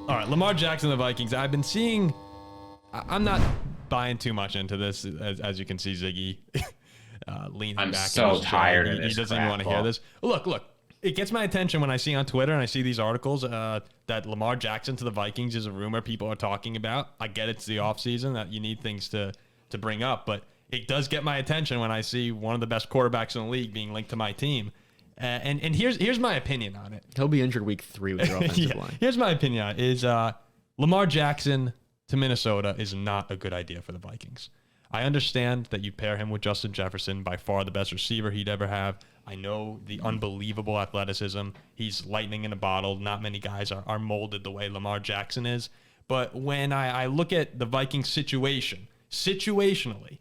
All right, Lamar Jackson, the Vikings. I've been seeing. I'm not buying too much into this, as you can see, Ziggy leaning I'm back. so tired of He this. doesn't even want to hear this. Look. It gets my attention when I see on Twitter and I see these articles that Lamar Jackson to the Vikings is a rumor people are talking about. I get it's the offseason that you need things to bring up, but it does get my attention when I see one of the best quarterbacks in the league being linked to my team. And here's my opinion on it. He'll be injured week 3 with your offensive line. Here's my opinion on it is Lamar Jackson to Minnesota is not a good idea for the Vikings. I understand that you pair him with Justin Jefferson, by far the best receiver he'd ever have. I know the unbelievable athleticism. He's lightning in a bottle. Not many guys are molded the way Lamar Jackson is. But when I look at the Vikings situation, situationally,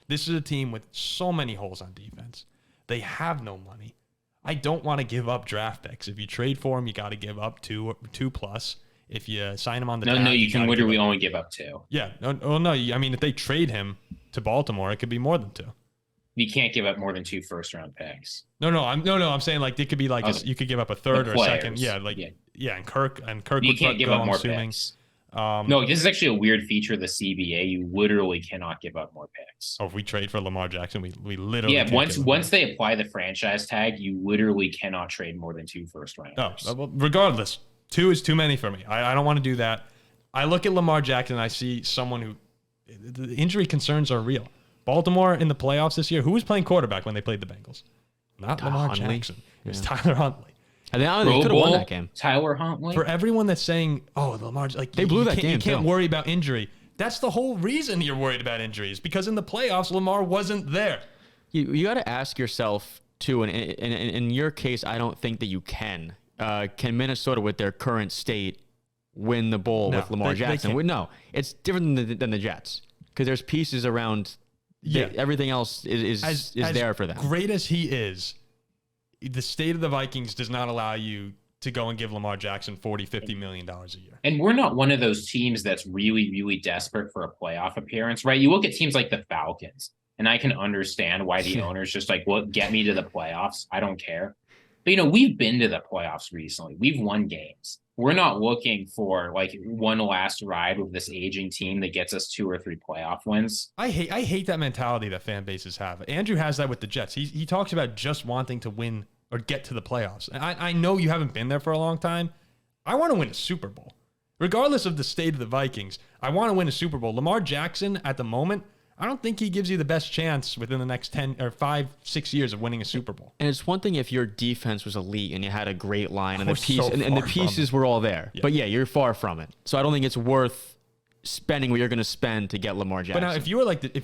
this is a team with so many holes on defense. They have no money. I don't want to give up draft picks. If you trade for him, you got to give up two plus. If you sign him on the no, you can literally only give up 2. Yeah, no. I mean, if they trade him to Baltimore, it could be more than 2. You can't give up more than 2 first-round picks. I'm saying like it could be like you could give up a third or a second. Yeah, and Kirk you can't give up more picks. No, this is actually a weird feature of the CBA. You literally cannot give up more picks. Oh, if we trade for Lamar Jackson, we literally once they apply the franchise tag, you literally cannot trade more than 2 first-rounders. Oh, well, regardless. 2 is too many for me. I don't want to do that. I look at Lamar Jackson and I see someone who the injury concerns are real. Baltimore in the playoffs this year, who was playing quarterback when they played the Bengals? Not Lamar Jackson. It was Tyler Huntley. I think they could have won that game. Tyler Huntley. For everyone that's saying, "Oh, Lamar," like they blew that game. You can't worry about injury. That's the whole reason you're worried about injuries, because in the playoffs, Lamar wasn't there. You got to ask yourself too, and in your case, I don't think that you can. Can Minnesota, with their current state, win the bowl with Lamar Jackson? No, it's different than the Jets, because there's pieces around. Everything else is there for them. Great as he is, the state of the Vikings does not allow you to go and give Lamar Jackson $40-50 million a year. And we're not one of those teams that's really, really desperate for a playoff appearance, right? You look at teams like the Falcons, and I can understand why the owner's just like, well, get me to the playoffs. I don't care. But, we've been to the playoffs recently. We've won games. We're not looking for like one last ride with this aging team that gets us 2 or 3 playoff wins. I hate that mentality that fan bases have. Andrew has that with the Jets. He talks about just wanting to win or get to the playoffs. And I know you haven't been there for a long time. I want to win a Super Bowl. Regardless of the state of the Vikings, I want to win a Super Bowl. Lamar Jackson, at the moment, I don't think he gives you the best chance within the next 10 or 5-6 years of winning a Super Bowl. And it's one thing if your defense was elite and you had a great line and the pieces were all there. Yeah. But you're far from it. So I don't think it's worth spending what you're going to spend to get Lamar Jackson. But now, if you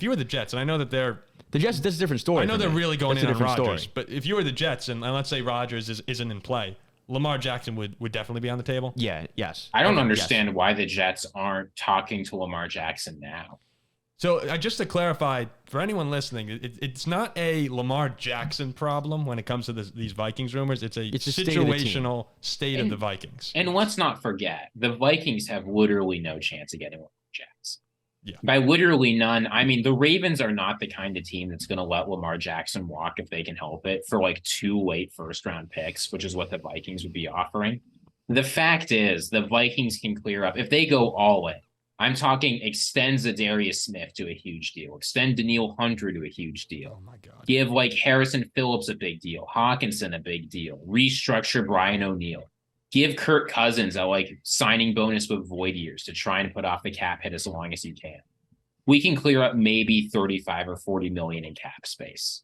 were the Jets, and I know that they're the Jets, that's a different story. I know they're really going in on Rodgers, story. But if you were the Jets, and let's say Rodgers isn't in play, Lamar Jackson would definitely be on the table. Yeah. Yes. I don't understand why the Jets aren't talking to Lamar Jackson now. So just to clarify, for anyone listening, it's not a Lamar Jackson problem when it comes to these Vikings rumors. It's a situational state of the Vikings. And let's not forget, the Vikings have literally no chance of getting Lamar Jackson. Yeah. By literally none, I mean the Ravens are not the kind of team that's going to let Lamar Jackson walk if they can help it for like 2 late first-round picks, which is what the Vikings would be offering. The fact is, the Vikings can clear up if they go all in. I'm talking extend Zadarius Smith to a huge deal. Extend Danielle Hunter to a huge deal. Oh, my God. Give like Harrison Phillips a big deal. Hawkinson a big deal. Restructure Brian O'Neill. Give Kirk Cousins a like signing bonus with void years to try and put off the cap hit as long as you can. We can clear up maybe 35 or 40 million in cap space.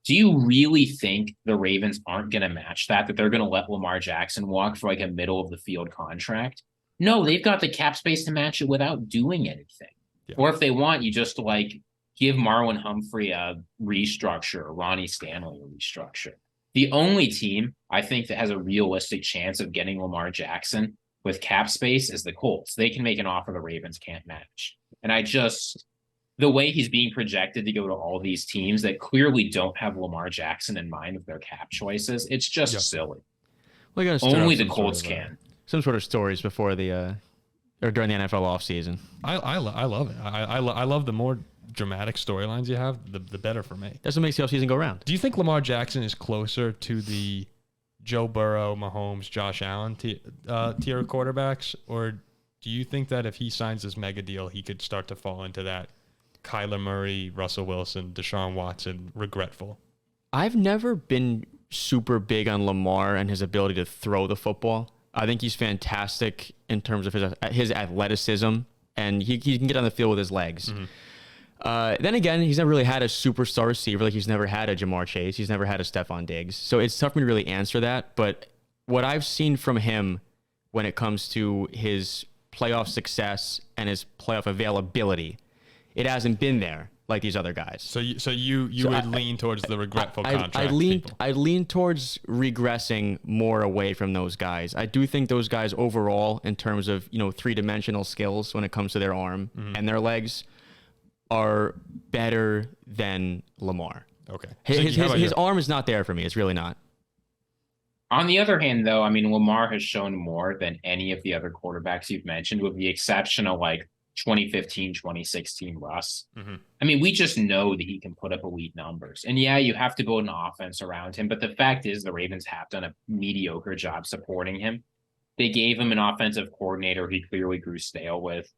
Do you really think the Ravens aren't going to match that they're going to let Lamar Jackson walk for like a middle of the field contract? No, they've got the cap space to match it without doing anything. Yeah. Or if they want, you just like give Marlon Humphrey a restructure, or Ronnie Stanley a restructure. The only team I think that has a realistic chance of getting Lamar Jackson with cap space is the Colts. They can make an offer the Ravens can't match. And the way he's being projected to go to all these teams that clearly don't have Lamar Jackson in mind with their cap choices, it's just silly. Well, only the Colts can. Some sort of stories before or during the NFL offseason. I love it. I love the more dramatic storylines you have, the better for me. That's what makes the offseason go round. Do you think Lamar Jackson is closer to the Joe Burrow, Mahomes, Josh Allen tier quarterbacks? Or do you think that if he signs this mega deal, he could start to fall into that Kyler Murray, Russell Wilson, Deshaun Watson regretful? I've never been super big on Lamar and his ability to throw the football. I think he's fantastic in terms of his athleticism, and he can get on the field with his legs. Mm-hmm. Then again, he's never really had a superstar receiver. Like, he's never had a Jamar Chase. He's never had a Stephon Diggs. So it's tough for me to really answer that. But what I've seen from him when it comes to his playoff success and his playoff availability, it hasn't been there like these other guys. So you would lean towards the regretful contract. I lean towards regressing more away from those guys. I do think those guys overall, in terms of three-dimensional skills when it comes to their arm and their legs, are better than Lamar. Okay. His arm is not there for me. It's really not. On the other hand, though, I mean, Lamar has shown more than any of the other quarterbacks you've mentioned, with the exception of 2015, 2016 Russ. Mm-hmm. I mean, we just know that he can put up elite numbers. And yeah, you have to build an offense around him. But the fact is, the Ravens have done a mediocre job supporting him. They gave him an offensive coordinator he clearly grew stale with.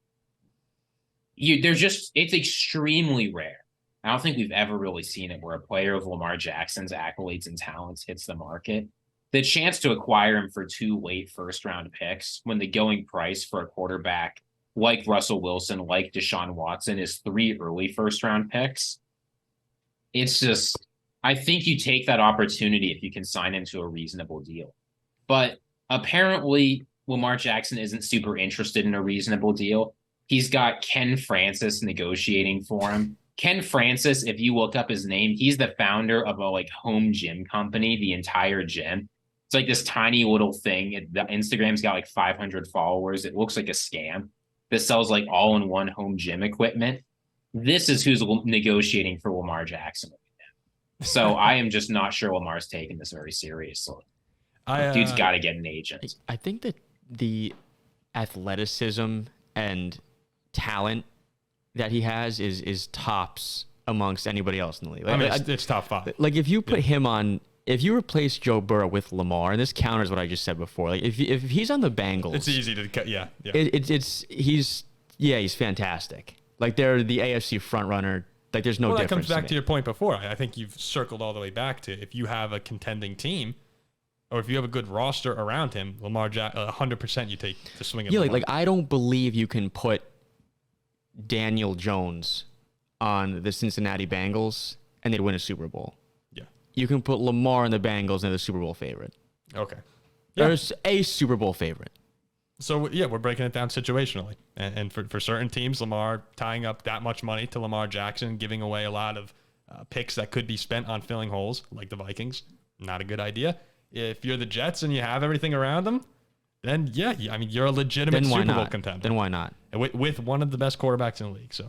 It's extremely rare. I don't think we've ever really seen it where a player of Lamar Jackson's accolades and talents hits the market. The chance to acquire him for 2 late first-round picks when the going price for a quarterback like Russell Wilson, like Deshaun Watson, is 3 early first-round picks. It's just, I think you take that opportunity if you can sign him to a reasonable deal. But apparently, Lamar Jackson isn't super interested in a reasonable deal. He's got Ken Francis negotiating for him. Ken Francis, if you look up his name, he's the founder of a home gym company, the entire gym. It's like this tiny little thing. The Instagram's got 500 followers. It looks like a scam that sells all-in-one home gym equipment. This is who's negotiating for Lamar Jackson. So I am just not sure Lamar's taking this very seriously. Dude's got to get an agent. I think that the athleticism and talent that he has is tops amongst anybody else in the league. It's top 5. If you put him on, if you replace Joe Burrow with Lamar, and this counters what I just said before, if he's on the Bengals, it's easy to cut. Yeah. He's fantastic. They're the AFC front runner. There's no difference. That comes back to your point before. I think you've circled all the way back to, if you have a contending team, or if you have a good roster around him, Lamar Jackson, 100% you take the swing of Lamar. I don't believe you can put Daniel Jones on the Cincinnati Bengals and they'd win a Super Bowl. Yeah. You can put Lamar on the Bengals and they're the Super Bowl favorite. Okay. Yeah. There's a Super Bowl favorite. So, yeah, we're breaking it down situationally. And for certain teams, Lamar tying up that much money to Lamar Jackson, giving away a lot of picks that could be spent on filling holes, like the Vikings, not a good idea. If you're the Jets and you have everything around them, then, yeah, I mean, you're a legitimate Super Bowl contender. Then why not? With one of the best quarterbacks in the league, so.